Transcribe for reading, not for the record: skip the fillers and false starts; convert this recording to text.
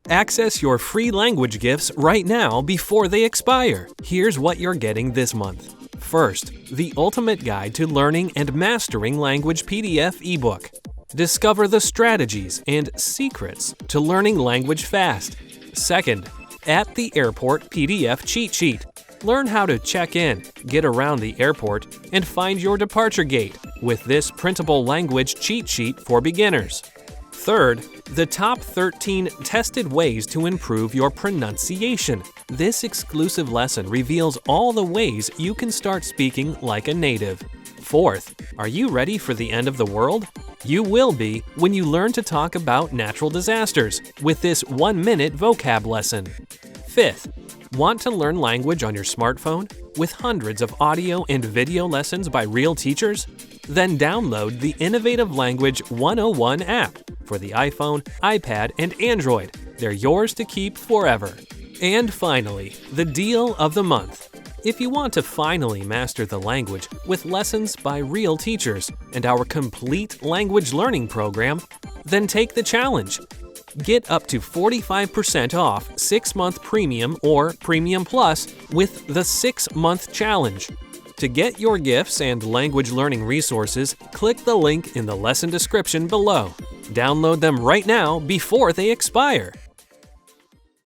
Access your free language gifts right now before they expire. Here's what you're getting this month. First, the Ultimate Guide to Learning and Mastering Language PDF ebook. Discover the strategies and secrets to learning language fast. Second, At the Airport PDF cheat sheet. Learn how to check in, get around the airport, and find your departure gate with this printable language cheat sheet for beginners. Third, the top 13 tested ways to improve your pronunciation. This exclusive lesson reveals all the ways you can start speaking like a native. Fourth, are you ready for the end of the world? You will be when you learn to talk about natural disasters with this 1-minute vocab lesson. Fifth, want to learn language on your smartphone with hundreds of audio and video lessons by real teachers? Then download the Innovative Language 101 app for the iPhone, iPad, and Android. They're yours to keep forever. And finally, the deal of the month. If you want to finally master the language with lessons by real teachers and our complete language learning program, then take the challenge. Get up to 45% off 6-month Premium or Premium Plus with the 6-month challenge. To get your gifts and language learning resources, click the link in the lesson description below. Download them right now before they expire.